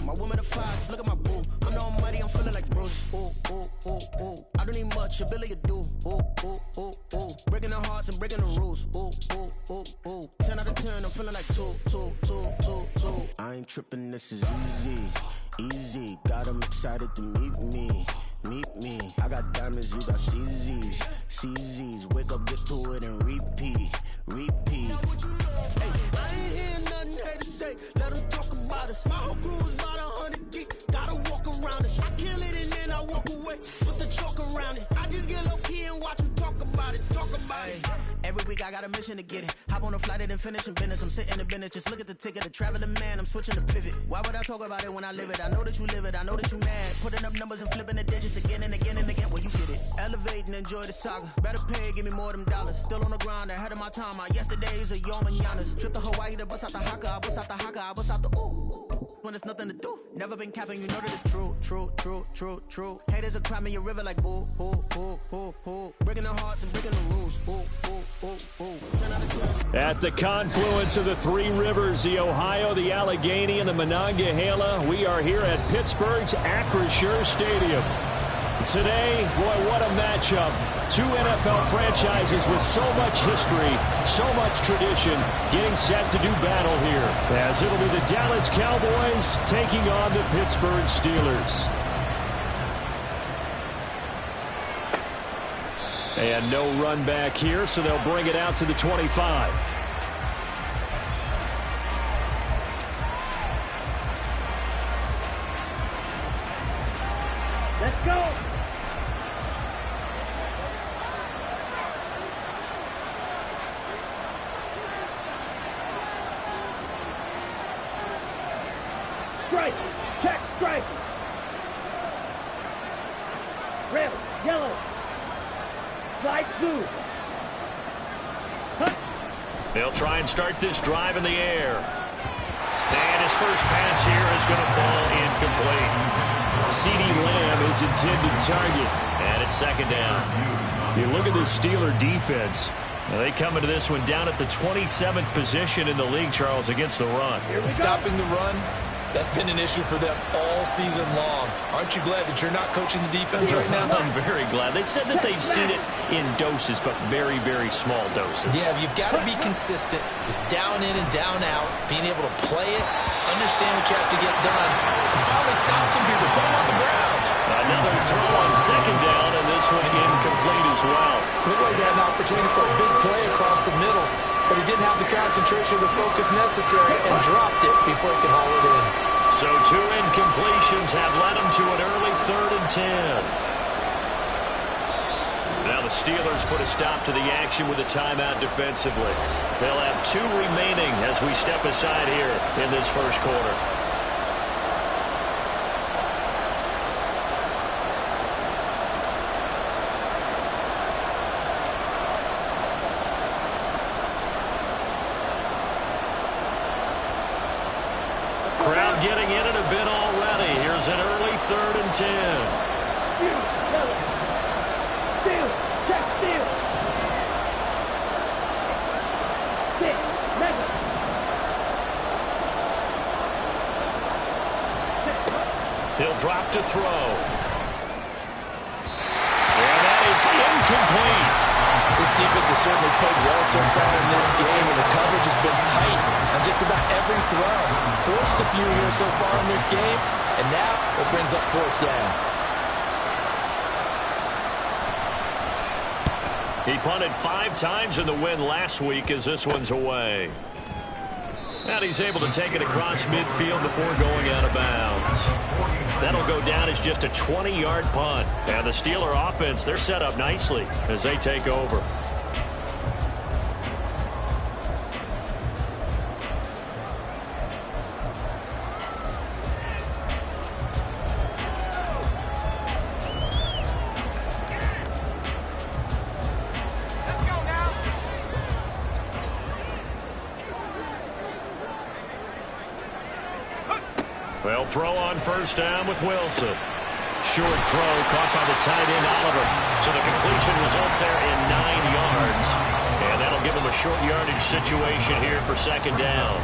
My woman a five, just look at my boo. I'm no money, I'm feeling like Bruce. Ooh, ooh, ooh, ooh. I don't need much, ability to do. Ooh, ooh, ooh, ooh. Breaking the hearts and breaking the rules. Ooh, ooh, ooh, ooh. 10 out of 10, I'm feeling like 2, 2, 2, 2, 2. I ain't tripping, this is easy, easy. Got them excited to meet me. Meet me. I got diamonds, you got CZs. CZs. Wake up, get to it, and repeat. Repeat. Hey, I ain't hearing nothing hate to say. Let them talk about us. My whole crew is about 100 deep. Gotta walk around us. I kill it and then I walk away with the chalk around it. I just get low key and watch them talk about it. Talk about it. Every week I got a mission to get it. Hop on a flight and finish in business. I'm sitting in business. Just look at the ticket. A traveling man. I'm switching to pivot. Why would I talk about it when I live it? I know that you live it. I know that you mad. Putting up numbers and flipping the digits again and again and again. Well, you get it. Elevate and enjoy the saga. Better pay, give me more than dollars. Still on the grind, ahead of my time. My yesterdays are your mananas. Trip to Hawaii to bust out the haka. I bust out the haka. I bust out the ooh. When there's nothing to do. Never been capping, you know that it's true, true, true, true, true. Haters are crying me a river like boo, boo, boo, boo, boo. Breaking the hearts and breaking the rules. Ooh, ooh, ooh, ooh. 10 out of 10. At the confluence of the three rivers, the Ohio, the Allegheny, and the Monongahela, we are here at Pittsburgh's Acrisure Stadium. Today, boy, what a matchup. Two NFL franchises with so much history, so much tradition, getting set to do battle here, as it'll be the Dallas Cowboys taking on the Pittsburgh Steelers. And no run back here, so they'll bring it out to the 25. Let's go! Strike! Check! Strike! Red, yellow! Slide through! Cut! They'll try and start this drive in the air. And his first pass here is going to fall incomplete. CeeDee Lamb is intended target. And it's second down. You look at this Steeler defense. Now they come into this one down at the 27th position in the league, Charles, against the run. Stopping the run, that's been an issue for them all season long. Aren't you glad that you're not coaching the defense right now? I'm very glad. They said that they've seen it in doses, but very, very small doses. Yeah, you've got to be consistent. It's down in and down out, being able to play it, understand what you have to get done, and finally stop some people, put them on the ground. Another throw on second down, and this one incomplete as well. Looked like they had an opportunity for a big play across the middle, but he didn't have the concentration or the focus necessary and dropped it before he could haul it in. So two incompletions have led him to an early 3rd and 10. Now the Steelers put a stop to the action with a timeout defensively. They'll have 2 remaining as we step aside here in this first quarter. Crowd getting in it a bit already. Here's an early 3rd and 10. Steal! Check! Steal! 6, 7. He'll drop to throw. And that is incomplete. This defense has certainly played well so far in this game, and the coverage has been tight on just about every throw. Forced a few here so far in this game, and now it brings up 4th down. He punted 5 times in the win last week as this one's away. And he's able to take it across midfield before going out of bounds. That'll go down as just a 20-yard punt. And the Steeler offense, they're set up nicely as they take over. They'll throw on first down with Wilson. Short throw caught by the tight end, Oliver. So the completion results there in 9 yards. And that'll give him a short yardage situation here for second down.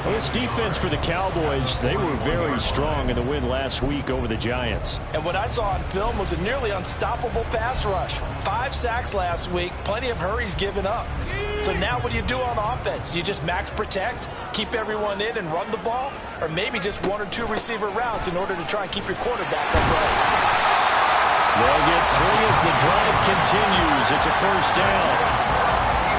Well, this defense for the Cowboys, they were very strong in the win last week over the Giants. And what I saw on film was a nearly unstoppable pass rush. 5 sacks last week, plenty of hurries given up. So now what do you do on offense? You just max protect, keep everyone in and run the ball? Or maybe just 1 or 2 receiver routes in order to try and keep your quarterback upright? They'll get 3 as the drive continues. It's a first down.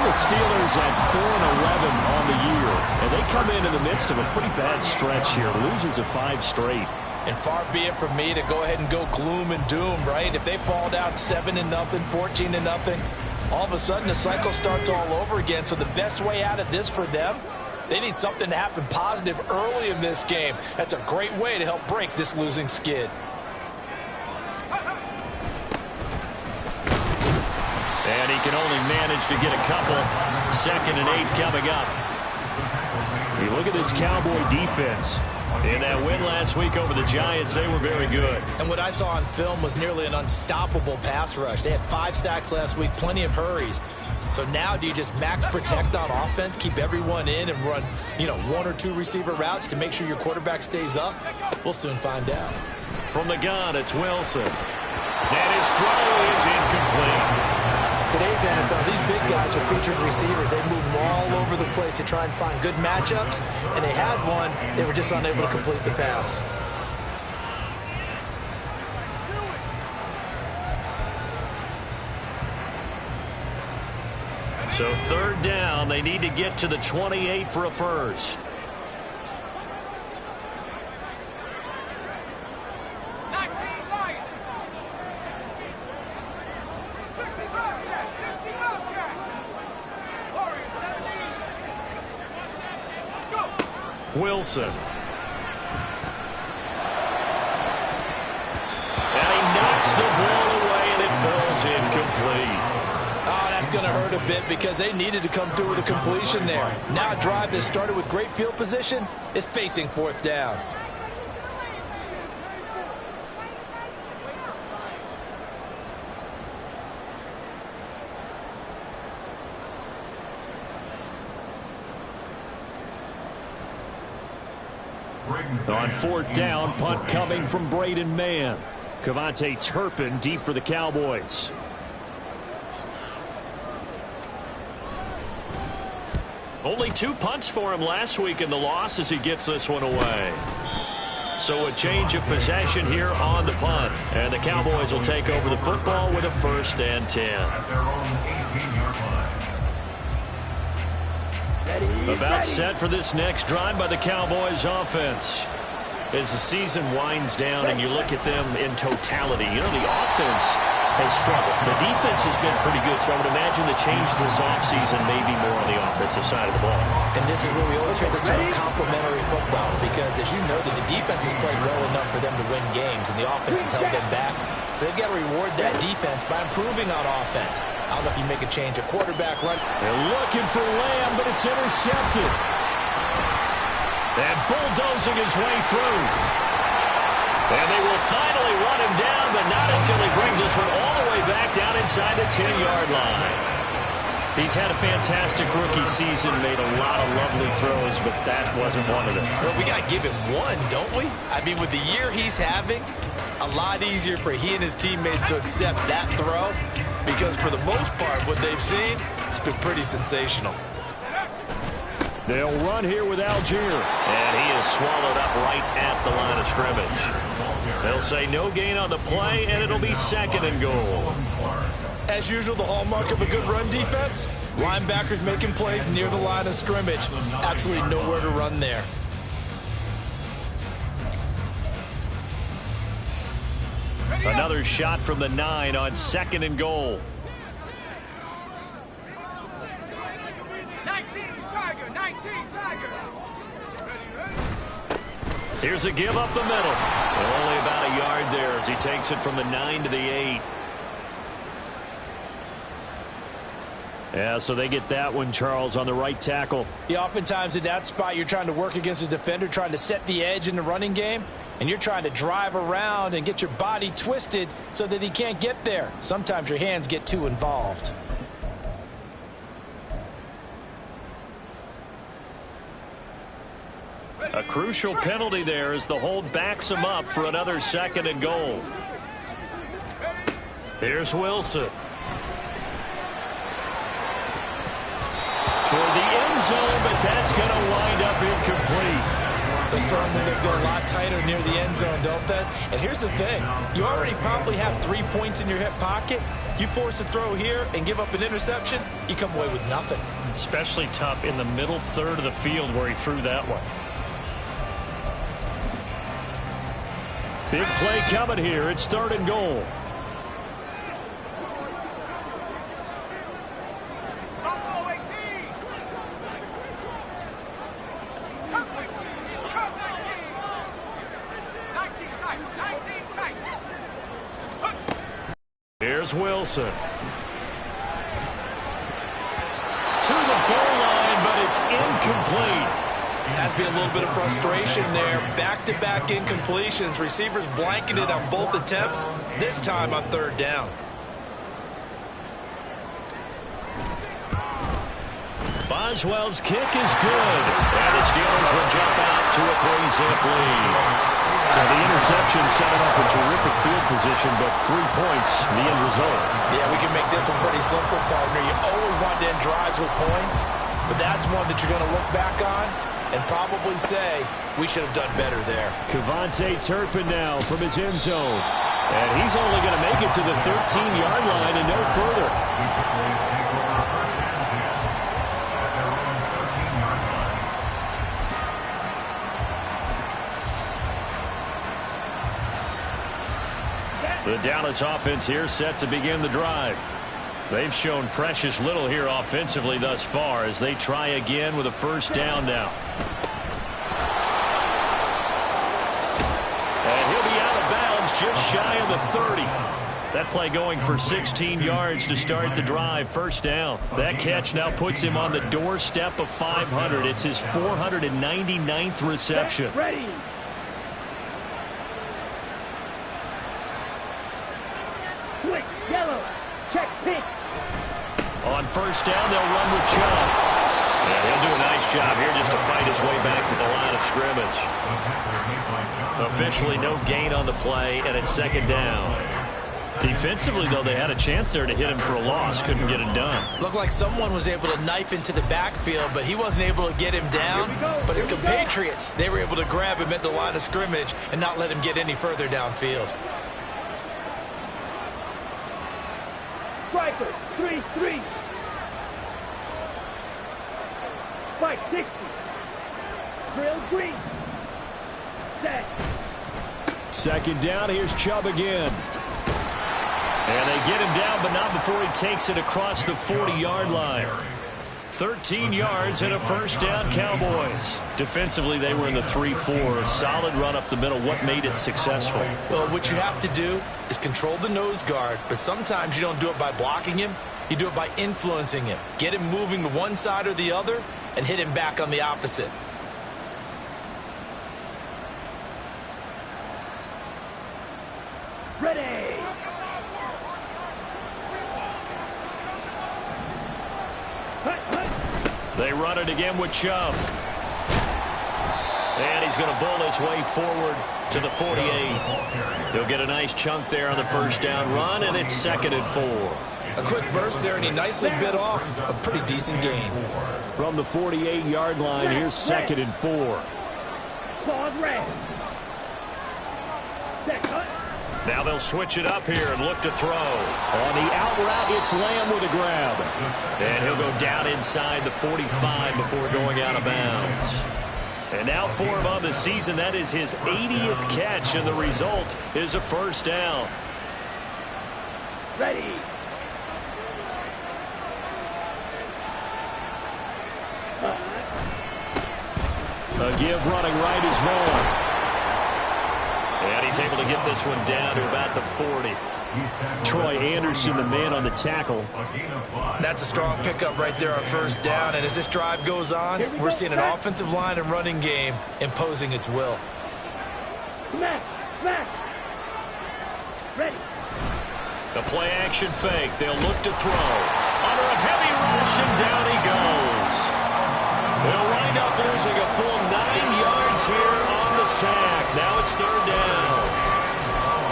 The Steelers at 4-11 on the year, and they come in the midst of a pretty bad stretch here. Losers of 5 straight. And far be it from me to go ahead and go gloom and doom, right? If they fall down 7-0, 14-0, all of a sudden the cycle starts all over again. So the best way out of this for them, they need something to happen positive early in this game. That's a great way to help break this losing skid. And he can only manage to get a couple. 2nd and 8 coming up. You look at this Cowboy defense. In that win last week over the Giants, they were very good. And what I saw on film was nearly an unstoppable pass rush. They had 5 sacks last week, plenty of hurries. So now do you just max protect on offense, keep everyone in and run, 1 or 2 receiver routes to make sure your quarterback stays up? We'll soon find out. From the gun, it's Wilson. And his throw is incomplete. Today's NFL, these big guys are featured receivers. They move all over the place to try and find good matchups, and they had one. They were just unable to complete the pass. So 3rd down, they need to get to the 28 for a first. Wilson. And he knocks the ball away, and it falls incomplete. Oh, that's going to hurt a bit because they needed to come through with a completion there. Now a drive that started with great field position is facing 4th down. On 4th down, punt coming from Braden Mann. Cavante Turpin deep for the Cowboys. Only 2 punts for him last week in the loss as he gets this one away. So a change of possession here on the punt. And the Cowboys will take over the football with a 1st and 10. About set for this next drive by the Cowboys offense. As the season winds down and you look at them in totality, the offense has struggled. The defense has been pretty good, so I would imagine the changes this offseason may be more on the offensive side of the ball. And this is where we always hear the term complementary football, because as you noted, the defense has played well enough for them to win games, and the offense has held them back. So they've got to reward that defense by improving on offense. I don't know if you make a change, a quarterback run. They're looking for Lamb, but it's intercepted. And bulldozing his way through. And they will finally run him down, but not until he brings this one all the way back down inside the 10-yard line. He's had a fantastic rookie season, made a lot of lovely throws, but that wasn't one of them. Well, we got to give him one, don't we? I mean, with the year he's having, a lot easier for he and his teammates to accept that throw, because for the most part, what they've seen, it's been pretty sensational. They'll run here with Algier, and he is swallowed up right at the line of scrimmage. They'll say no gain on the play, and it'll be 2nd and goal. As usual, the hallmark of a good run defense, linebackers making plays near the line of scrimmage. Absolutely nowhere to run there. Another shot from the 9 on 2nd and goal. 19 Tiger. Here's a give up the middle. Only about a yard there as he takes it from the 9 to the 8. Yeah, so they get that one, Charles, on the right tackle. Yeah, oftentimes in that spot, you're trying to work against a defender, trying to set the edge in the running game, and you're trying to drive around and get your body twisted so that he can't get there. Sometimes your hands get too involved. Crucial penalty there as the hold backs him up for another 2nd and goal. Here's Wilson. Toward the end zone, but that's going to wind up incomplete. Those throwing windows get a lot tighter near the end zone, don't they? And here's the thing. You already probably have 3 points in your hip pocket. You force a throw here and give up an interception, you come away with nothing. Especially tough in the middle third of the field where he threw that one. Big play coming here. It's 3rd and goal. Here's Wilson. To the goal line, but it's incomplete. Has to be a little bit of frustration there. Back-to-back incompletions. Receivers blanketed on both attempts, this time on 3rd down. Boswell's kick is good. And the Steelers will jump out to a 3-zip lead. So the interception set him up in terrific field position, but 3 points, the end result. Yeah, we can make this one pretty simple, partner. You always want to end drives with points, but that's one that you're going to look back on and probably say, we should have done better there. Kevontae Turpin now from his end zone. And he's only going to make it to the 13-yard line and no further. The Dallas offense here set to begin the drive. They've shown precious little here offensively thus far as they try again with a 1st down now. And he'll be out of bounds just shy of the 30. That play going for 16 yards to start the drive. 1st down. That catch now puts him on the doorstep of 500. It's his 499th reception. Ready. Quick, yellow, check pitch. On 1st down, they'll run with Chubb. And he'll do a nice job here just to fight his way back to the line of scrimmage. Officially no gain on the play, and it's 2nd down. Defensively, though, they had a chance there to hit him for a loss. Couldn't get it done. Looked like someone was able to knife into the backfield, but he wasn't able to get him down. But his compatriots, they were able to grab him at the line of scrimmage and not let him get any further downfield. Striker, 3-3. Spike 60. Drill green. Set. 2nd down. Here's Chubb again. And they get him down, but not before he takes it across the 40-yard line. 13 yards and a 1st down, Cowboys. Defensively, they were in the 3-4. Solid run up the middle. What made it successful? Well, what you have to do is control the nose guard, but sometimes you don't do it by blocking him. You do it by influencing him. Get him moving to one side or the other and hit him back on the opposite. Ready. They run it again with Chubb. And he's going to bull his way forward to the 48. He'll get a nice chunk there on the 1st down run, and it's 2nd and 4. A quick burst there, and he nicely bit off a pretty decent gain. From the 48-yard line, here's 2nd and 4. Claude red. Set cut. Now they'll switch it up here and look to throw. On the out route, it's Lamb with a grab. And he'll go down inside the 45 before going out of bounds. And now for him on the season, that is his 80th catch, and the result is a 1st down. Ready. A give running right is Vaughn. And he's able to get this one down to about the 40. Troy Anderson, the man on the tackle. That's a strong pickup right there on 1st down. And as this drive goes on, we're seeing an offensive line and running game imposing its will. Smash, smash. Ready. The play action fake. They'll look to throw. Under a heavy rush, and down he goes. They'll wind up losing a full 9 yards here on the sack. Now it's third down.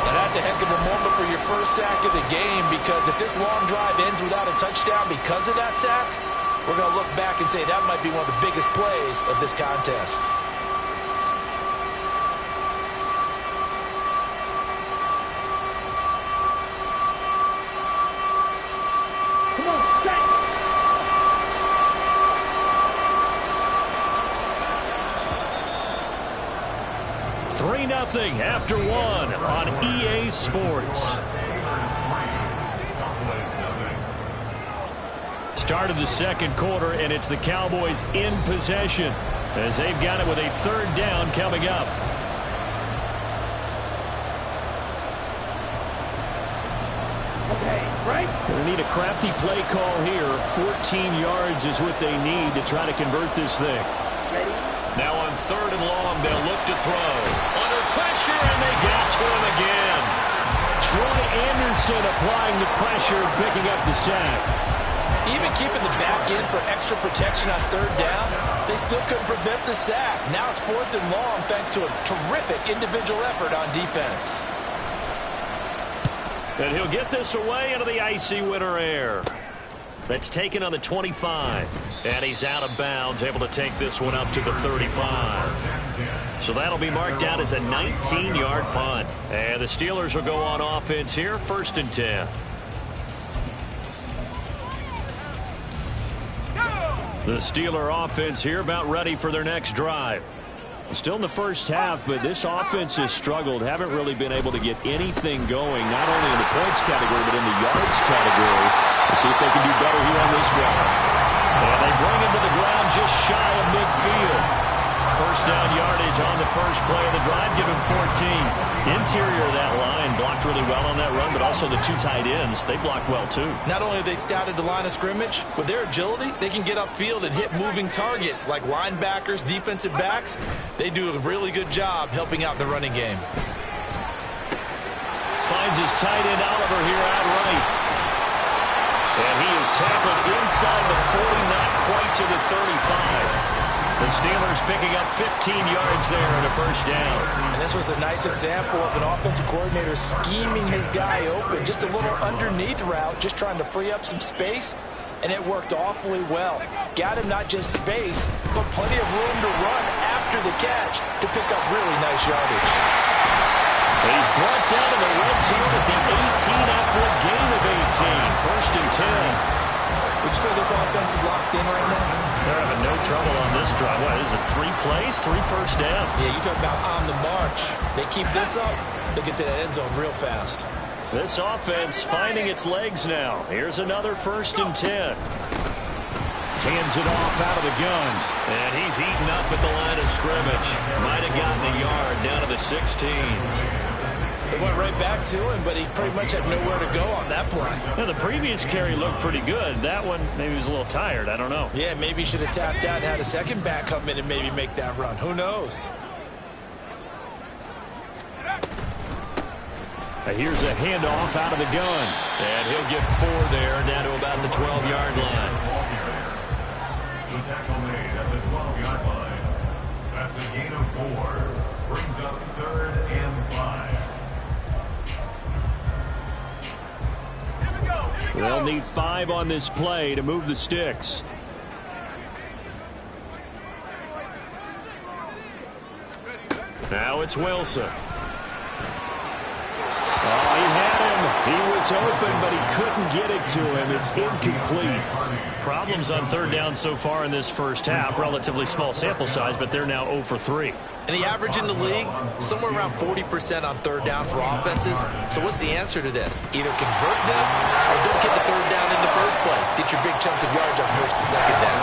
Now that's a heck of a moment for your first sack of the game, because if this long drive ends without a touchdown because of that sack, we're going to look back and say that might be one of the biggest plays of this contest. Come on, sack. 3-0 after one on EA Sports. Start of the second quarter, and it's the Cowboys in possession as they've got it with a third down coming up. Okay, right? They need a crafty play call here. 14 yards is what they need to try to convert this thing. Ready? Now on third and long, they'll look to throw. Under pressure, and they get to him again. Troy Anderson applying the pressure, picking up the sack. Even keeping the back in for extra protection on third down, they still couldn't prevent the sack. Now it's fourth and long thanks to a terrific individual effort on defense. And he'll get this away into the icy winter air. That's taken on the 25. And he's out of bounds, able to take this one up to the 35. So that'll be marked down as a 19-yard punt. And the Steelers will go on offense here, 1st and 10. The Steeler offense here about ready for their next drive. Still in the first half, but this offense has struggled. Haven't really been able to get anything going, not only in the points category, but in the yards category. We'll see if they can do better here on this drive. And they bring him to the ground just shy of midfield. First down yardage on the first play of the drive, give him 14. Interior of that line blocked really well on that run, but also the two tight ends, they blocked well too. Not only have they scouted the line of scrimmage, with their agility, they can get upfield and hit moving targets like linebackers, defensive backs. They do a really good job helping out the running game. Finds his tight end Oliver here out right. And he is tackled inside the 40, not quite to the 35. The Steelers picking up 15 yards there and a first down. And this was a nice example of an offensive coordinator scheming his guy open. Just a little underneath route, just trying to free up some space, and it worked awfully well. Got him not just space, but plenty of room to run after the catch to pick up really nice yardage. He's brought down to the red zone at the 18 after a gain of 18. 1st and 10. Would you say this offense is locked in right now? They're having no trouble on this drive. What, is it 3 plays, 3 first downs? Yeah, you talk about on the march. They keep this up, they'll get to that end zone real fast. This offense finding its legs now. Here's another 1st and 10. Hands it off out of the gun. And he's eaten up at the line of scrimmage. Might have gotten a yard down to the 16. They went right back to him, but he pretty much had nowhere to go on that play. Yeah, the previous carry looked pretty good. That one, maybe he was a little tired. I don't know. Yeah, maybe he should have tapped out and had a second back come in and maybe make that run. Who knows? Here's a handoff out of the gun. And he'll get 4 there, down to about the 12-yard line. The tackle made at the 12-yard line. That's a gain of 4. Brings up 3rd and 5. They'll need 5 on this play to move the sticks. Now it's Wilson. Oh, he had him. He was open, but he couldn't get it to him. It's incomplete. Problems on third down so far in this first half. Relatively small sample size, but they're now 0 for 3. And the average in the league, somewhere around 40% on third down for offenses. So what's the answer to this? Either convert them or don't get the third down in the first place. Get your big chunks of yards on 1st and 2nd down.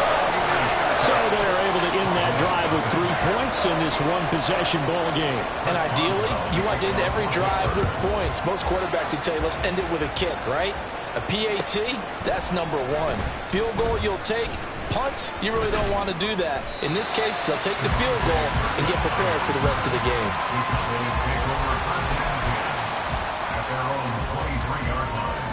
So they're able to end that drive with 3 points in this one-possession ball game. And ideally, you want to end every drive with points. Most quarterbacks would tell you, let's end it with a kick, right? A PAT, that's number 1. Field goal you'll take. Punts, you really don't want to do that. In this case, they'll take the field goal and get prepared for the rest of the game. At their own 23-yard line.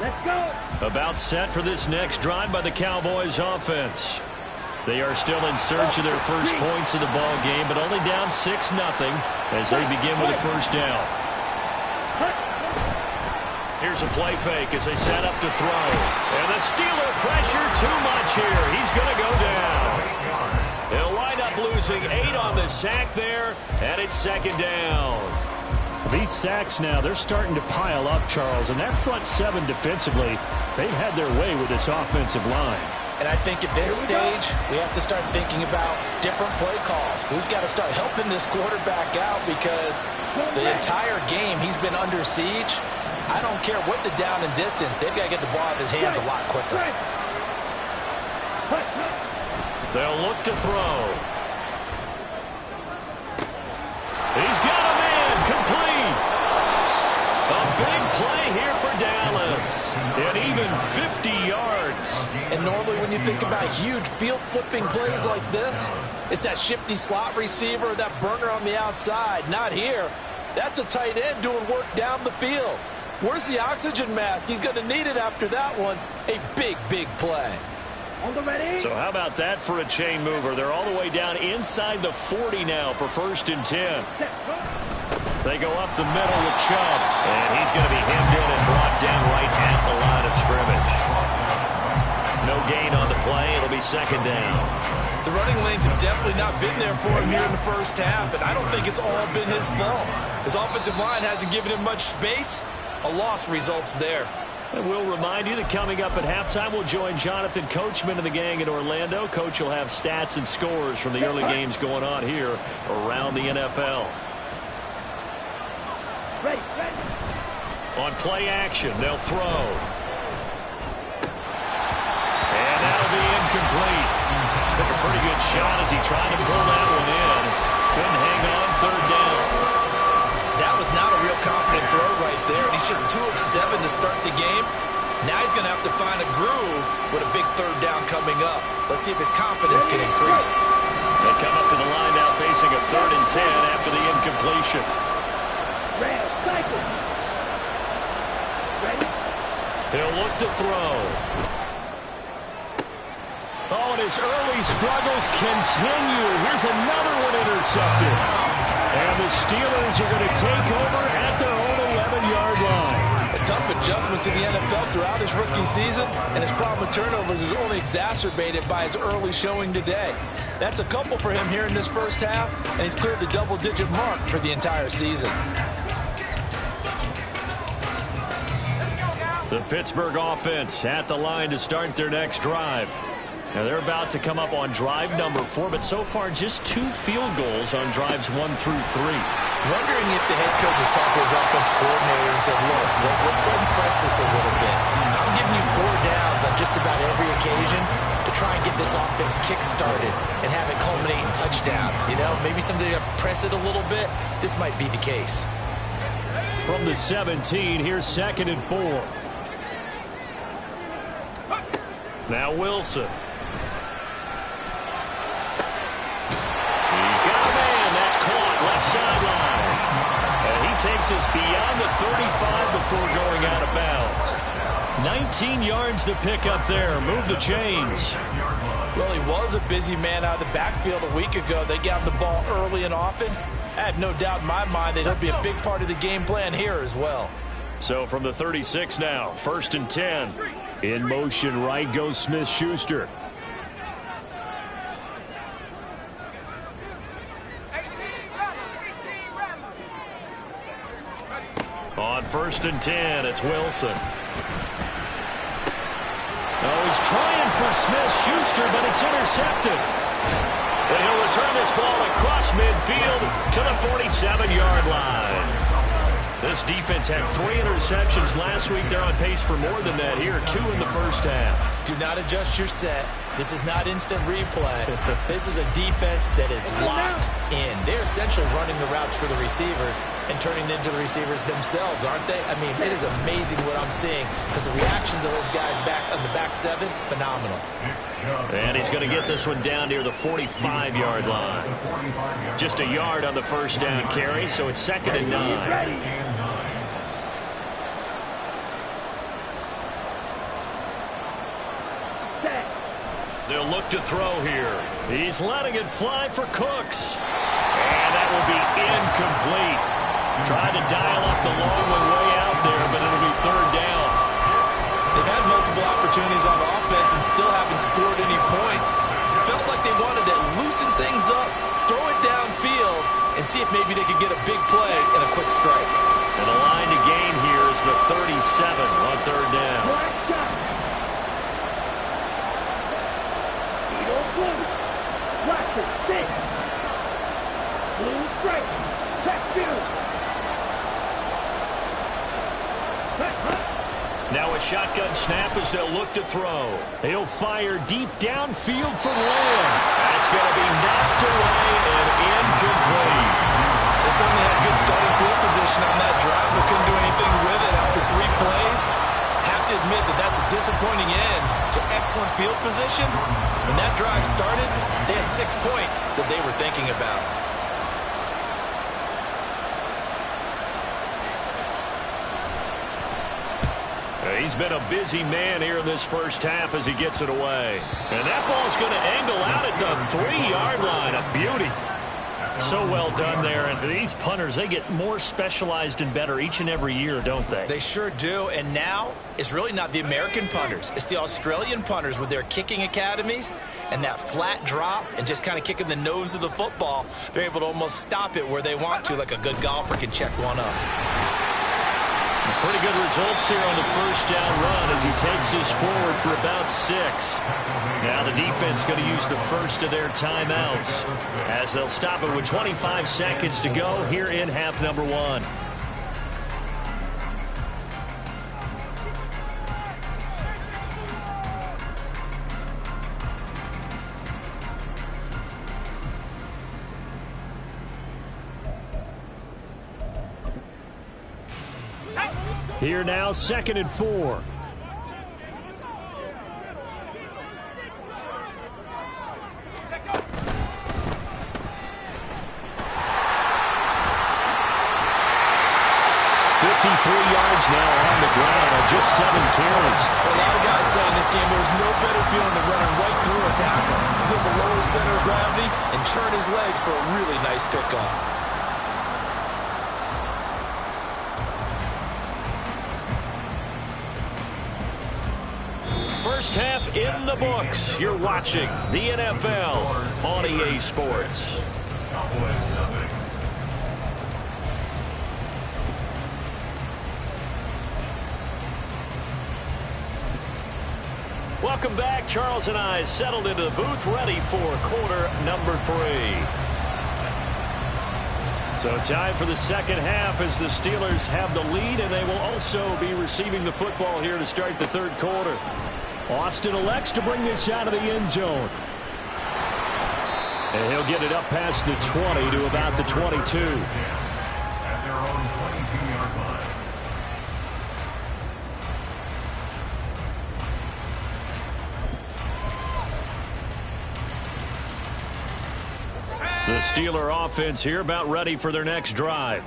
Let's go. About set for this next drive by the Cowboys offense. They are still in search of their first points of the ball game, but only down 6-0 as they begin with a first down. Here's a play fake as they set up to throw. And the Steeler pressure too much here. He's going to go down. They'll wind up losing 8 on the sack there, and it's second down. These sacks now, they're starting to pile up, Charles, and that front seven defensively, they've had their way with this offensive line. And I think at this stage, we have to start thinking about different play calls. We've got to start helping this quarterback out because the entire game he's been under siege. I don't care what the down and distance. They've got to get the ball out of his hands a lot quicker. They'll look to throw. He's got a man complete. A big play here for Dallas. And even 50 yards. And normally when you think about huge field flipping plays like this, it's that shifty slot receiver, that burner on the outside. Not here. That's a tight end doing work down the field. Where's the oxygen mask? He's going to need it after that one. A big, big play. So how about that for a chain mover? They're all the way down inside the 40 now for 1st and 10. They go up the middle with Chubb. And he's going to be hemmed in and brought down right at the line of scrimmage. No gain on the play. It'll be second down. The running lanes have definitely not been there for him here in the first half, and I don't think it's all been his fault. His offensive line hasn't given him much space. A loss results there. And we'll remind you that coming up at halftime, we'll join Jonathan Coachman and the gang in Orlando. Coach will have stats and scores from the early games going on here around the NFL. On play action, they'll throw. And that'll be incomplete. Took a pretty good shot as he tried to pull that one in. Couldn't hang on, third down. That was not a real confident throw right there, and he's just 2 of 7 to start the game. Now he's going to have to find a groove with a big third down coming up. Let's see if his confidence can increase. They come up to the line now facing a 3rd and 10 after the incompletion. He'll look to throw. Oh, and his early struggles continue. Here's another one intercepted. And the Steelers are going to take over at their own 11-yard line. A tough adjustment to the NFL throughout his rookie season, and his problem with turnovers is only exacerbated by his early showing today. That's a couple for him here in this first half, and he's cleared the double-digit mark for the entire season. The Pittsburgh offense at the line to start their next drive. Now they're about to come up on drive number 4, but so far just 2 field goals on drives 1 through 3. Wondering if the head coach has talked to his offensive coordinator and said, look, let's go ahead and press this a little bit. I'm giving you 4 downs on just about every occasion to try and get this offense kick-started and have it culminate in touchdowns. You know, maybe somebody to press it a little bit. This might be the case. From the 17, here's 2nd and 4. Now Wilson. Left sideline. And he takes us beyond the 35 before going out of bounds. 19 yards to pick up there. Move the chains. Well, he was a busy man out of the backfield a week ago. They got the ball early and often. I have no doubt in my mind that he'll be a big part of the game plan here as well. So from the 36 now, 1st and 10. In motion right goes Smith-Schuster. On 1st and 10, it's Wilson. Oh, he's trying for Smith-Schuster, but it's intercepted. And he'll return this ball across midfield to the 47-yard line. This defense had 3 interceptions last week. They're on pace for more than that here. 2 in the first half. Do not adjust your set. This is not instant replay. This is a defense that is locked in. They're essentially running the routes for the receivers and turning into the receivers themselves, aren't they? I mean, it is amazing what I'm seeing because the reactions of those guys back on the back 7, phenomenal. And he's going to get this one down near the 45-yard line. Just a yard on the first down carry, so it's 2nd and 9. They'll look to throw here. He's letting it fly for Cooks. And that will be incomplete. Tried to dial up the long one way out there, but it'll be third down. They've had multiple opportunities on offense and still haven't scored any points. Felt like they wanted to loosen things up, throw it downfield, and see if maybe they could get a big play and a quick strike. And the line to gain here is the 37 on third down. Now a shotgun snap as they'll look to throw. He'll fire deep downfield for Lamb. That's going to be knocked away and incomplete. They certainly had good starting field position on that drive, but couldn't do anything with it after 3 plays. Have to admit that that's a disappointing end to excellent field position. When that drive started, they had 6 points that they were thinking about. He's been a busy man here in this first half as he gets it away. And that ball's going to angle out at the 3-yard line. A beauty. So well done there. And these punters, they get more specialized and better each and every year, don't they? They sure do. And now it's really not the American punters. It's the Australian punters with their kicking academies and that flat drop and just kind of kicking the nose of the football. They're able to almost stop it where they want to, like a good golfer can check one up. Pretty good results here on the first down run as he takes this forward for about 6. Now the defense going to use the first of their timeouts as they'll stop it with 25 seconds to go here in half number 1. Here now, 2nd and 4. 50-3 yards now on the ground on just 7 carries. For a lot of guys playing this game, there's no better feeling than running right through a tackle. He's able to lower his center of gravity and churn his legs for a really nice pickup. First half in the books. You're watching the NFL on EA Sports. Cowboys nothing. Welcome back. Charles and I settled into the booth ready for quarter number 3. So time for the second half as the Steelers have the lead, and they will also be receiving the football here to start the third quarter. Austin elects to bring this out of the end zone. And he'll get it up past the 20 to about the 22. At their own 22-yard line. The Steeler offense here about ready for their next drive.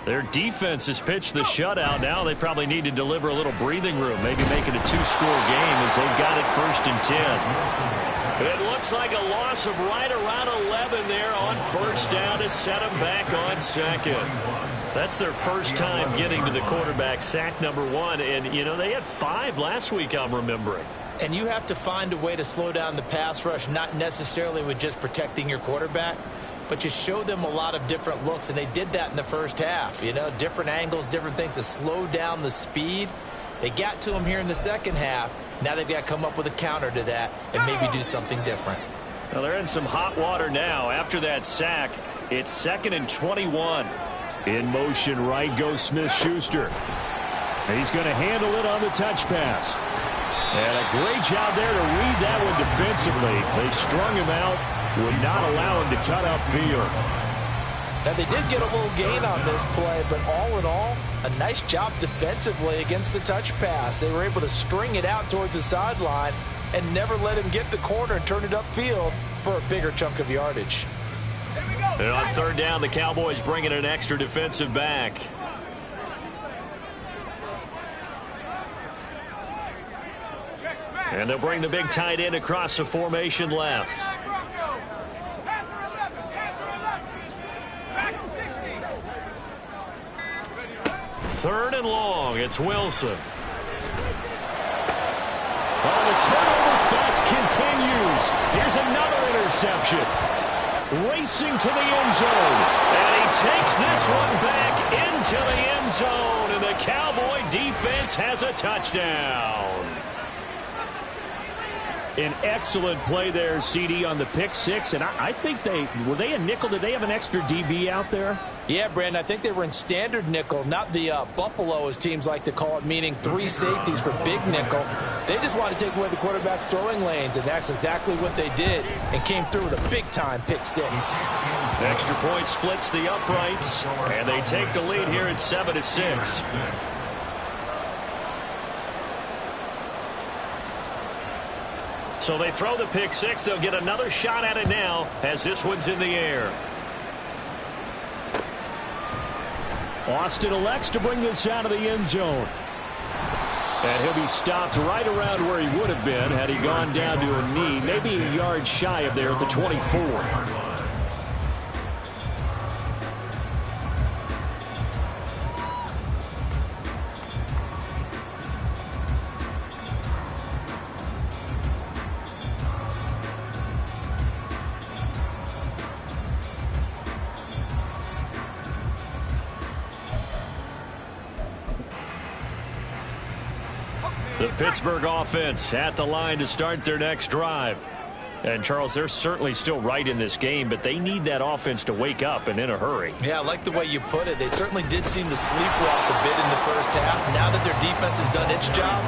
Their defense has pitched the shutout. Now they probably need to deliver a little breathing room, maybe make it a 2-score game as they've got it 1st and 10. It looks like a loss of right around 11 there on 1st down to set them back on 2nd. That's their first time getting to the quarterback, sack number 1. And, you know, they had 5 last week, I'm remembering. And you have to find a way to slow down the pass rush, not necessarily with just protecting your quarterback, but you show them a lot of different looks, and they did that in the first half. You know, different angles, different things to slow down the speed. They got to him here in the second half. Now they've got to come up with a counter to that and maybe do something different. Well, they're in some hot water now. After that sack, it's 2nd and 21. In motion, right goes Smith-Schuster. He's going to handle it on the touch pass. And a great job there to read that one defensively. They strung him out, would not allow him to cut upfield. Now, they did get a little gain on this play, but all in all, a nice job defensively against the touch pass. They were able to string it out towards the sideline and never let him get the corner and turn it upfield for a bigger chunk of yardage. And on 3rd down, the Cowboys bring in an extra defensive back. And they'll bring the big tight end across the formation left. Third and long. It's Wilson. Oh, the turnover fest continues. Here's another interception. Racing to the end zone. And he takes this one back into the end zone. And the Cowboy defense has a touchdown. An excellent play there, CD, on the pick six. And I think were they a nickel? Did they have an extra DB out there? Yeah, Brandon, I think they were in standard nickel, not the Buffalo, as teams like to call it, meaning 3 safeties for big nickel. They just want to take away the quarterback's throwing lanes, and that's exactly what they did, and came through with a big-time pick six. Extra point splits the uprights, and they take the lead here at 7-6. So they throw the pick six. They'll get another shot at it now as this one's in the air. Austin elects to bring this out of the end zone. And he'll be stopped right around where he would have been had he gone down to a knee, maybe a yard shy of there at the 24. The Pittsburgh offense at the line to start their next drive. And, Charles, they're certainly still right in this game, but they need that offense to wake up and in a hurry. Yeah, I like the way you put it. They certainly did seem to sleepwalk a bit in the first half. Now that their defense has done its job,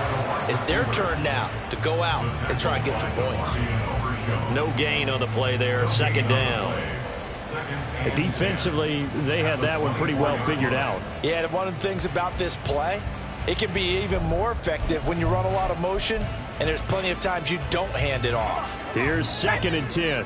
it's their turn now to go out and try and get some points. No gain on the play there, second down. Defensively, they had that one pretty well figured out. Yeah, and one of the things about this play, it can be even more effective when you run a lot of motion, and there's plenty of times you don't hand it off. Here's 2nd and 10.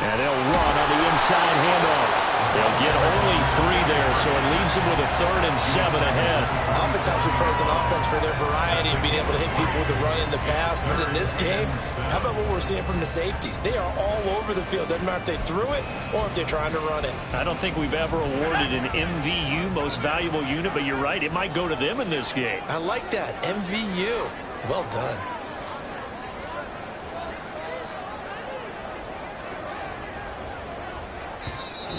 And they'll run on the inside handoff. They'll get only 3 there, so it leaves them with a 3rd and 7 ahead. Oftentimes we praise an offense for their variety and being able to hit people with the run in the pass. But in this game, how about what we're seeing from the safeties? They are all over the field. Doesn't matter if they threw it or if they're trying to run it. I don't think we've ever awarded an MVU, most valuable unit, but you're right. It might go to them in this game. I like that. MVU. Well done.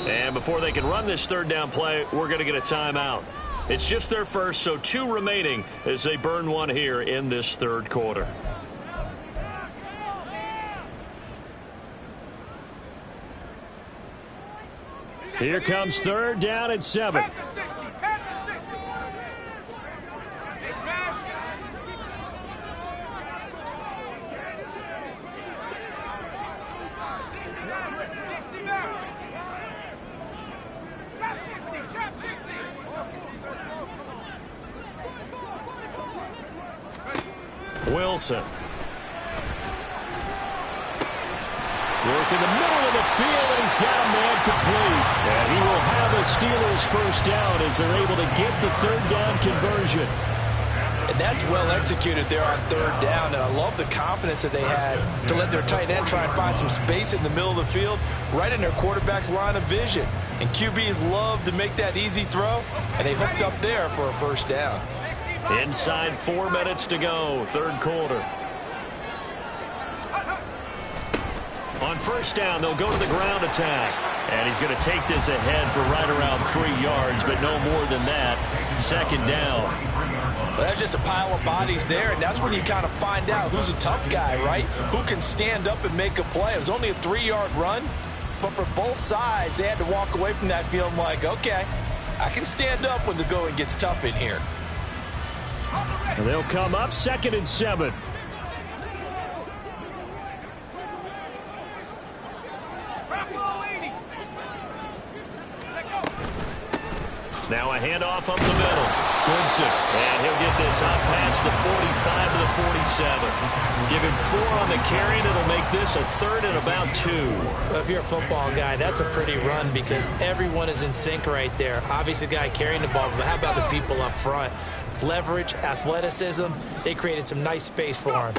And before they can run this 3rd down play, we're going to get a timeout. It's just their first, so 2 remaining as they burn one here in this 3rd quarter. Here comes 3rd down and 7. Wilson. Work in the middle of the field, and he's got a man complete. And he will have a Steelers first down as they're able to get the 3rd down conversion. And that's well executed there on 3rd down. And I love the confidence that they had to let their tight end try and find some space in the middle of the field, right in their quarterback's line of vision. And QBs love to make that easy throw, and they hooked up there for a first down. Inside 4 minutes to go, 3rd quarter. On first down, they'll go to the ground attack. And he's going to take this ahead for right around 3 yards, but no more than that. 2nd down. Well, that's just a pile of bodies there, and that's when you kind of find out who's a tough guy, right? Who can stand up and make a play. It was only a 3-yard run, but for both sides, they had to walk away from that feeling like, okay, I can stand up when the going gets tough in here. And they'll come up 2nd and 7. Now a handoff up the middle. Goodson. And he'll get this out past the 45 to the 47. Give him 4 on the carry, and it'll make this a 3rd and about 2. Well, if you're a football guy, that's a pretty run because everyone is in sync right there. Obviously, the guy carrying the ball, but how about the people up front? Leverage, athleticism, they created some nice space for him.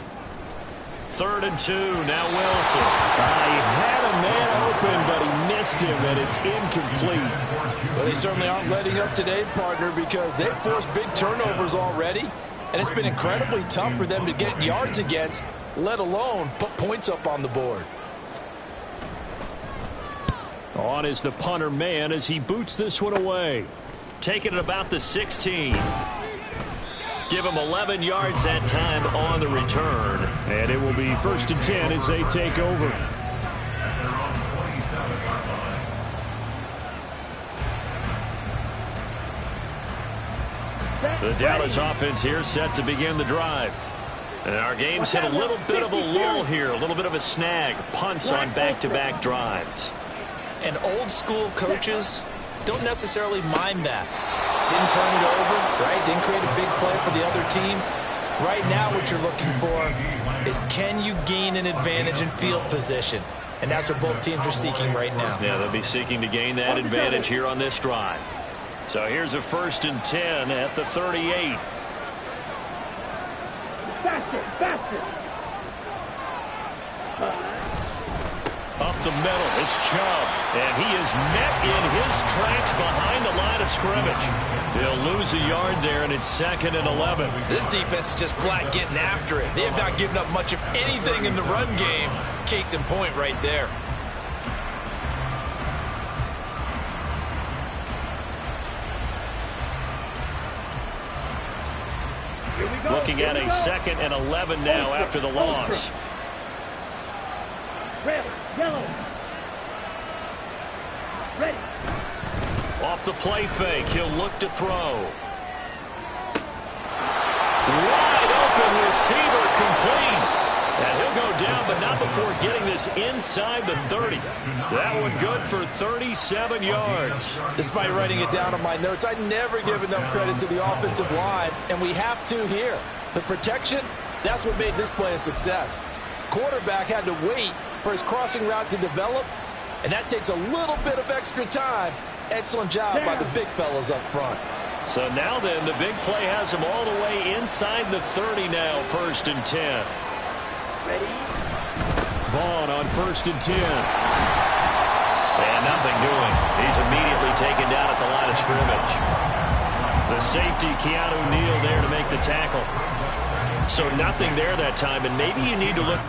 3rd and 2, now Wilson. He had a man open, but he missed him, and it's incomplete. Well, they certainly aren't letting up today, partner, because they've forced big turnovers already, and it's been incredibly tough for them to get yards against, let alone put points up on the board. On is the punter man as he boots this one away. Taking it about the 16. Give him 11 yards that time on the return. And it will be 1st and 10 as they take over. The Dallas offense here set to begin the drive. And our game's hit a little bit of a lull here, a little bit of a snag. Punts on back-to-back drives. And old-school coaches don't necessarily mind that. Didn't turn it over, right? Didn't create a big play for the other team. Right now what you're looking for is can you gain an advantage in field position? And that's what both teams are seeking right now. Yeah, they'll be seeking to gain that advantage here on this drive. So here's a 1st and 10 at the 38. Faster. Up the middle, it's Chubb. And he is met in his tracks behind the line of scrimmage. They'll lose a yard there, and it's 2nd and 11. This defense is just flat getting after it. They have not given up much of anything in the run game. Case in point right there. Looking at a 2nd and 11 now after the loss. Red, yellow. Ready. Off the play fake, he'll look to throw. Wide open receiver complete. And he'll go down, but not before getting this inside the 30. That one good for 37 yards. Despite writing it down on my notes, I never give enough credit to the offensive line, and we have to here. The protection, that's what made this play a success. Quarterback had to wait for his crossing route to develop, and that takes a little bit of extra time. Excellent job by the big fellas up front. So now then, the big play has him all the way inside the 30 now, 1st and 10. Ready. Vaughn on 1st and 10. And nothing doing. He's immediately taken down at the line of scrimmage. The safety, Keanu Neal, there to make the tackle. So nothing there that time, and maybe you need to look.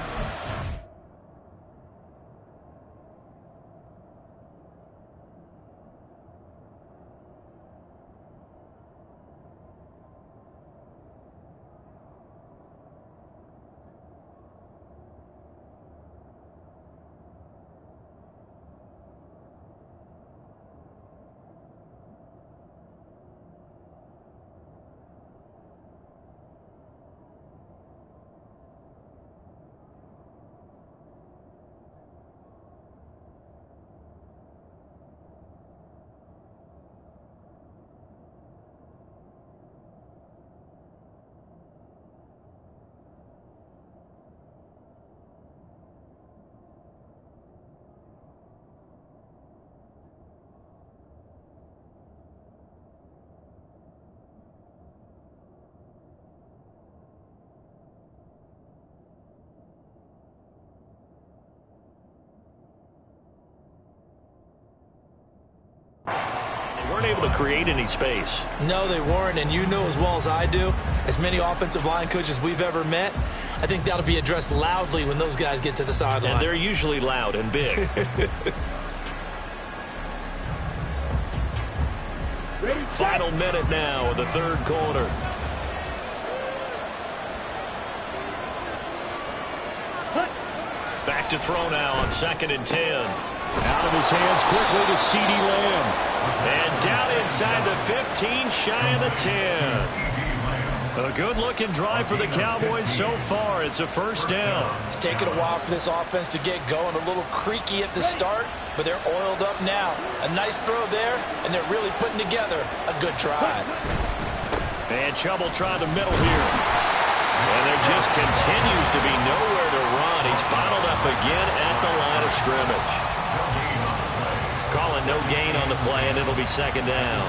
Weren't able to create any space. No, they weren't, and you know as well as I do, as many offensive line coaches we've ever met, I think that'll be addressed loudly when those guys get to the sideline. And they're usually loud and big. Final minute now of the 3rd quarter. Back to throw now on 2nd and 10. Out of his hands quickly to CeeDee Lamb. And down inside the 15, shy of the 10. A good-looking drive for the Cowboys so far. It's a first down. It's taken a while for this offense to get going. A little creaky at the start, but they're oiled up now. A nice throw there, and they're really putting together a good drive. And Chubb will try the middle here. And there just continues to be nowhere to run. He's bottled up again at the line of scrimmage. Calling no gain on the play, and it'll be second down.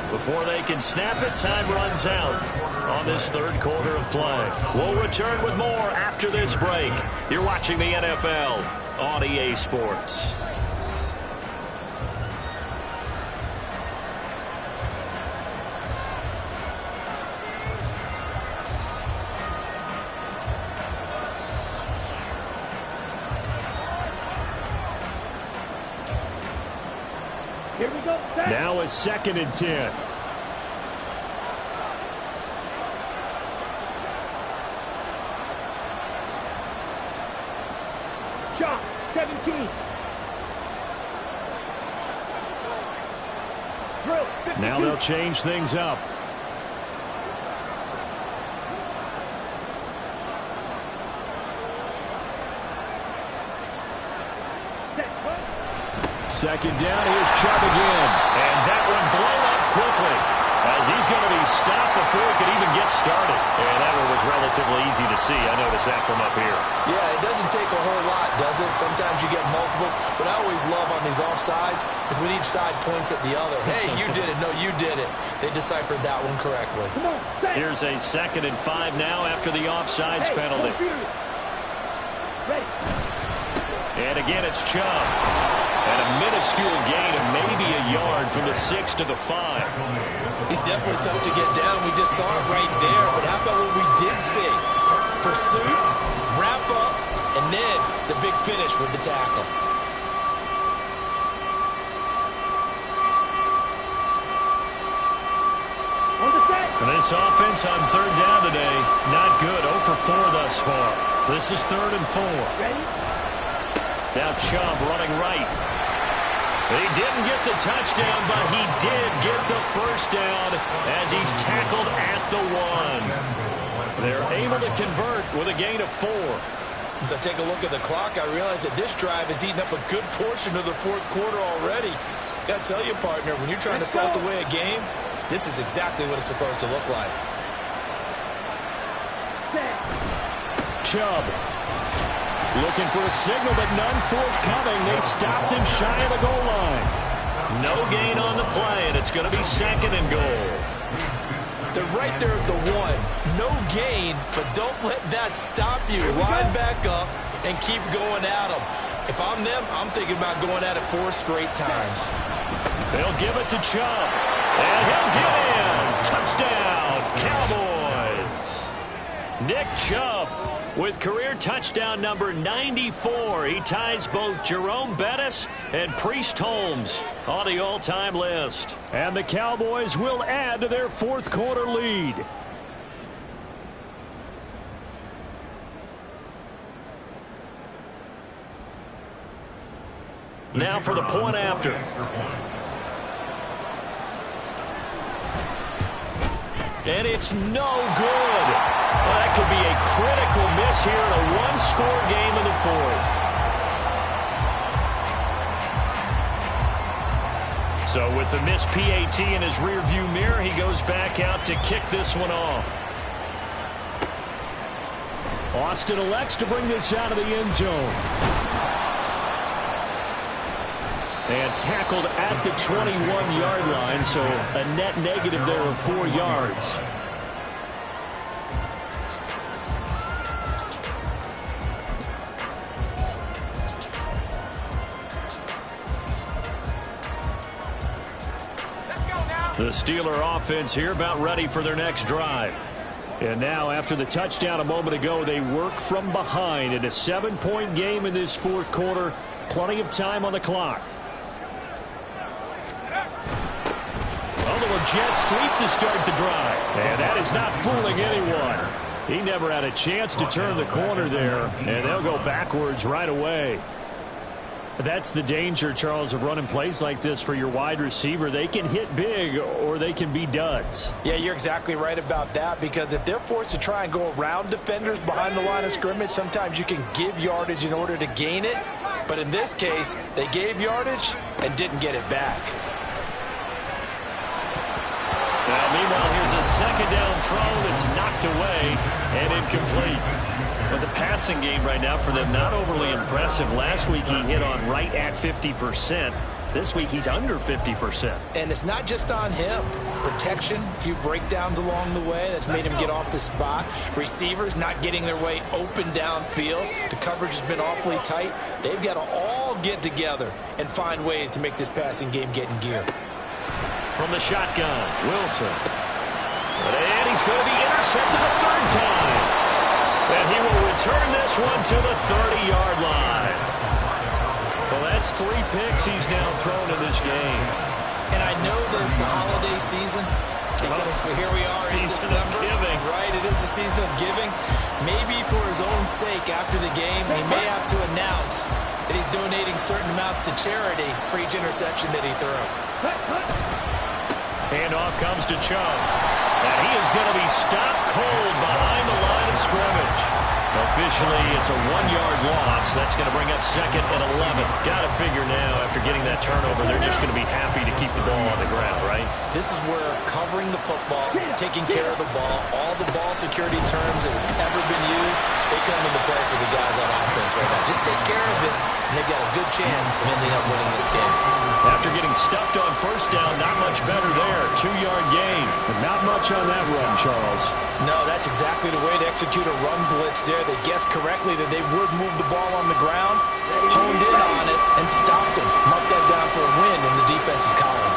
Before they can snap it, time runs out on this third quarter of play. We'll return with more after this break. You're watching the NFL on EA Sports. Here we go. Set. Now it's 2nd and 10. Shot. 17. Drill. 52. Now they'll change things up. Second down, here's Chubb again. And that one blown up quickly as he's going to be stopped before he could even get started. And that one was relatively easy to see. I noticed that from up here. Yeah, it doesn't take a whole lot, does it? Sometimes you get multiples. What I always love on these offsides is when each side points at the other. Hey, you did it. No, you did it. They deciphered that one correctly. Come on, set. Here's a 2nd and 5 now after the offsides penalty. Ready. And again, it's Chubb. And a minuscule gain of maybe a yard from the 6 to the 5. He's definitely tough to get down. We just saw it right there. But how about what we did see? Pursuit, wrap up, and then the big finish with the tackle. On the set. And this offense on 3rd down today, not good. 0 for 4 thus far. This is 3rd and 4. Ready. Now Chubb running right. He didn't get the touchdown, but he did get the first down as he's tackled at the 1. They're able to convert with a gain of 4. As I take a look at the clock, I realize that this drive has eaten up a good portion of the 4th quarter already. Got to tell you, partner, when you're trying to salt away a game, this is exactly what it's supposed to look like. Chubb looking for a signal, but none forthcoming. They stopped him shy of the goal line. No gain on the play, and it's going to be 2nd and goal. They're right there at the 1. No gain, but don't let that stop you. Line back up and keep going at them. If I'm them, I'm thinking about going at it 4 straight times. They'll give it to Chubb, and he'll get in. Touchdown, Cowboys. Nick Chubb with career touchdown number 94. He ties both Jerome Bettis and Priest Holmes on the all-time list. And the Cowboys will add to their 4th quarter lead. Now for the point after. And it's no good. Well, that could be a critical miss here in a 1-score game in the 4th. So with the missed PAT in his rearview mirror, he goes back out to kick this one off. Austin elects to bring this out of the end zone. And tackled at the 21-yard line, so a net negative there of 4 yards. The Steeler offense here about ready for their next drive. And now, after the touchdown a moment ago, they work from behind in a 7-point game in this 4th quarter. Plenty of time on the clock. A little jet sweep to start the drive. And that is not fooling anyone. He never had a chance to turn the corner there, and they'll go backwards right away. That's the danger, Charles, of running plays like this for your wide receiver. They can hit big or they can be duds. Yeah, you're exactly right about that, because if they're forced to try and go around defenders behind the line of scrimmage, sometimes you can give yardage in order to gain it. But in this case, they gave yardage and didn't get it back. Now, meanwhile, here's a second down throw that's knocked away and incomplete. But the passing game right now for them, not overly impressive. Last week he hit on right at 50%. This week he's under 50%. And it's not just on him. Protection, a few breakdowns along the way. That's made him get off the spot. Receivers not getting their way open downfield. The coverage has been awfully tight. They've got to all get together and find ways to make this passing game get in gear. From the shotgun, Wilson. And he's going to be intercepted a third time. And he will return this one to the 30-yard line. Well, that's 3 picks he's now thrown in this game. And I know this, the holiday season, because here we are in December. Giving. Right, it is the season of giving. Maybe for his own sake after the game, he may have to announce that he's donating certain amounts to charity for each interception that he threw. Handoff comes to Chubb. And he is going to be stopped cold behind the line of scrimmage. Officially, it's a 1-yard loss. That's going to bring up second and 11. Got to figure now, after getting that turnover, they're just going to be happy to keep the ball on the ground, right? This is where covering the football, taking care of the ball, all the ball security terms that have ever been used, they come into play for the guys on offense right now. Just take care of it, and they've got a good chance of ending up winning this game. After getting stuffed on first down, not much better there. 2-yard gain. But not much on that run, Charles. No, that's exactly the way to execute a run blitz there. They guessed correctly that they would move the ball on the ground, honed in on it, and stopped him. Marked that down for a win in the defense's column.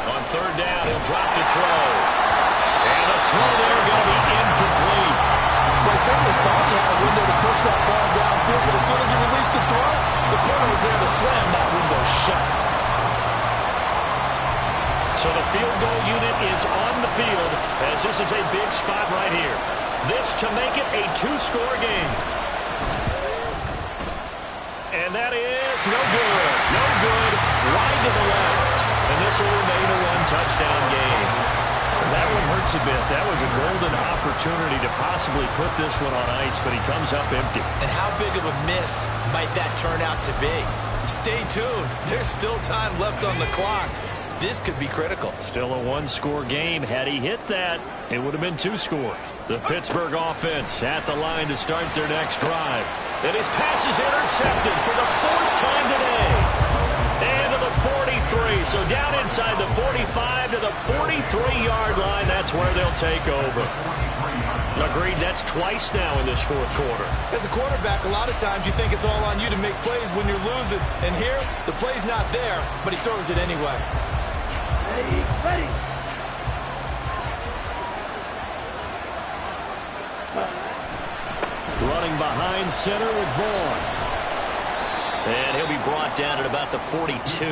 On third down, he'll drop the throw. And the throw there going to be incomplete. But he certainly thought he had a window to push that ball downfield, but as soon as he released the throw, the corner was there to slam that window shut. So the field goal unit is on the field, as this is a big spot right here. This to make it a 2-score game. And that is no good. No good. Wide to the left. And this will remain a 1-touchdown game. That one hurts a bit. That was a golden opportunity to possibly put this one on ice, but he comes up empty. And how big of a miss might that turn out to be? Stay tuned. There's still time left on the clock. This could be critical. Still a 1-score game. Had he hit that, it would have been 2 scores. The Pittsburgh offense at the line to start their next drive. And his pass is intercepted for the 4th time today. And to the 43. So down inside the 45 to the 43-yard line. That's where they'll take over. Agreed, that's twice now in this 4th quarter. As a quarterback, a lot of times you think it's all on you to make plays when you're losing. And here, the play's not there, but he throws it anyway. Ready. Running behind center with Vaughn. And he'll be brought down at about the 42.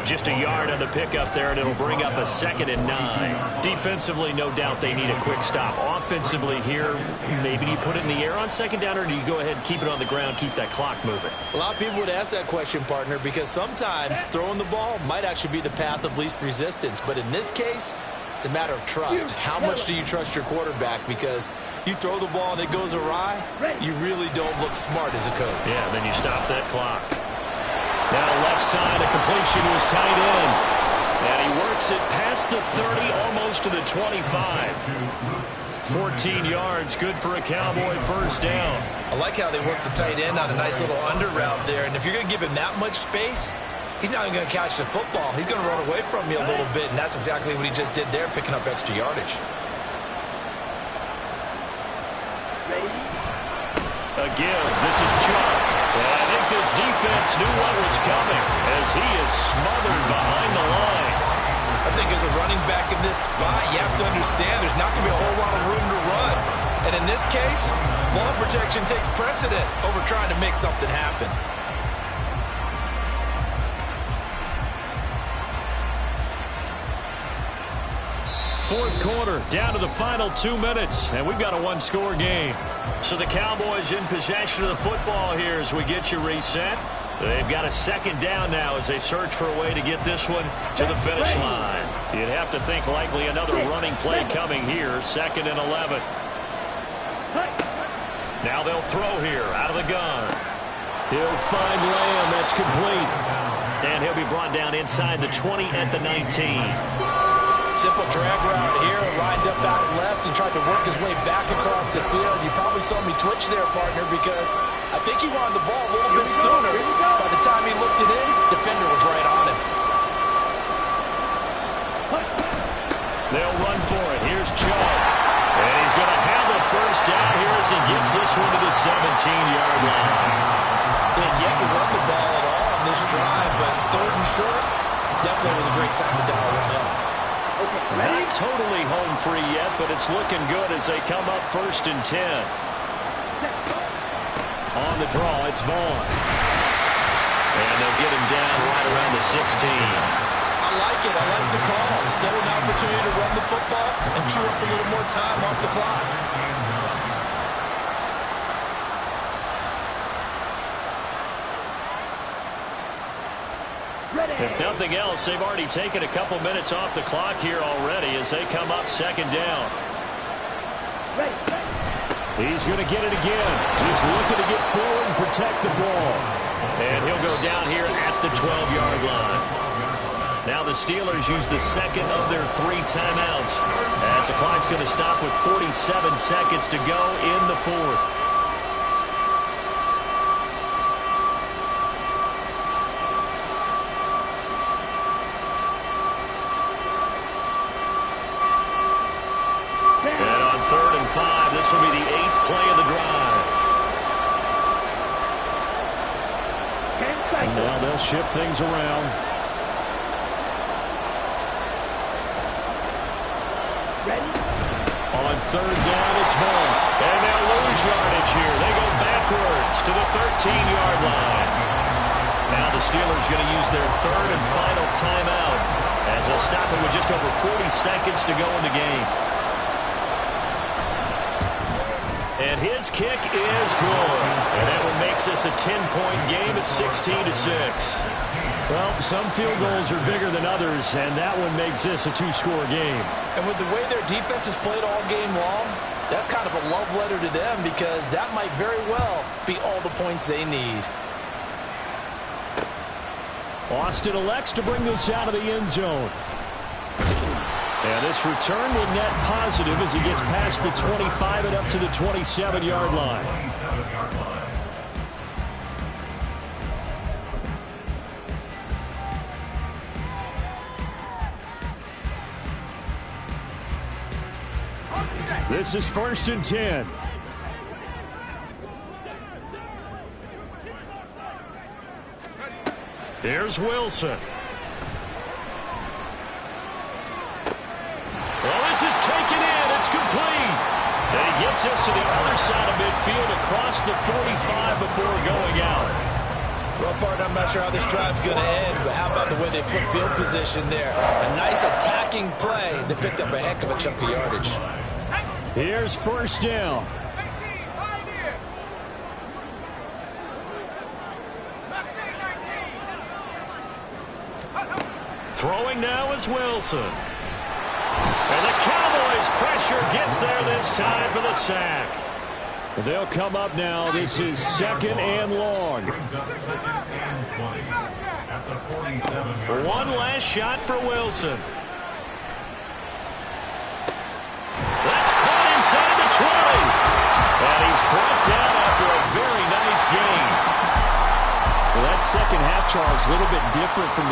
Just a yard on the pickup there, and it'll bring up a 2nd and 9. Defensively, no doubt they need a quick stop. Offensively here, maybe do you put it in the air on 2nd down, or do you go ahead and keep it on the ground, keep that clock moving? A lot of people would ask that question, partner, because sometimes throwing the ball might actually be the path of least resistance. But in this case, it's a matter of trust. How much do you trust your quarterback? Because you throw the ball and it goes awry, you really don't look smart as a coach. Yeah, then you stop that clock. Now left side, a completion to his tight end. And he works it past the 30, almost to the 25. 14 yards, good for a Cowboy first down. I like how they work the tight end on a nice little under route there. And if you're going to give him that much space, he's not even going to catch the football. He's going to run away from you a little bit, and that's exactly what he just did there, picking up extra yardage. A give. This is Chubb. And I think this defense knew what was coming as he is smothered behind the line. I think as a running back in this spot, you have to understand there's not going to be a whole lot of room to run. And in this case, ball protection takes precedent over trying to make something happen. fourth quarter, down to the final 2 minutes, and we've got a one-score game. So the Cowboys in possession of the football here as we get you reset. They've got a second down now as they search for a way to get this one to the finish line. You'd have to think likely another running play coming here, 2nd and 11. Now they'll throw here out of the gun. He'll find Lamb. That's complete. And he'll be brought down inside the 20 at the 19. Simple drag route here, lined up out left and tried to work his way back across the field. You probably saw me twitch there, partner, because I think he wanted the ball a little bit sooner. By the time he looked it in, defender was right on him. They'll run for it. Here's Joe. And he's going to have the first down here as he gets this one to the 17-yard line. They had yet to run the ball at all on this drive, but 3rd and short, definitely was a great time to dial one up. Not totally home free yet, but it's looking good as they come up 1st and 10. On the draw, it's Vaughn. And they'll get him down right around the 16. I like it. I like the call. Still an opportunity to run the football and chew up a little more time off the clock. If nothing else, they've already taken a couple minutes off the clock here already as they come up 2nd down. He's going to get it again. Just looking to get forward and protect the ball. And he'll go down here at the 12-yard line. Now the Steelers use the 2nd of their 3 timeouts as the clock's going to stop with 47 seconds to go in the 4th. And on 3rd and 5, this will be the 8th play of the drive. And now they'll shift things around. On 3rd down, it's Vaughn. And they'll lose yardage here. They go backwards to the 13-yard line. Now the Steelers going to use their 3rd and final timeout as they'll stop it with just over 40 seconds to go in the game. And his kick is good. And that one makes this a 10-point game at 16-6. Well, some field goals are bigger than others, and that one makes this a 2-score game. And with the way their defense has played all game long, that's kind of a love letter to them because that might very well be all the points they need. Austin elects to bring this out of the end zone. And this return will net positive as he gets past the 25 and up to the 27-yard line. This is 1st and 10. Here's Wilson. Well, this is taken in. It's complete. And he gets us to the other side of midfield across the 45 before going out. Well, partner, I'm not sure how this drive's going to end, but how about the way they flip field position there? A nice attacking play. They picked up a heck of a chunk of yardage. Here's 1st down. Throwing now is Wilson. And the Cowboys pressure gets there this time for the sack. They'll come up now. This is 2nd and long. One last shot for Wilson. That's caught inside the 20. And he's brought down after a very nice gain. Well, that second half, Charles, a little bit different from the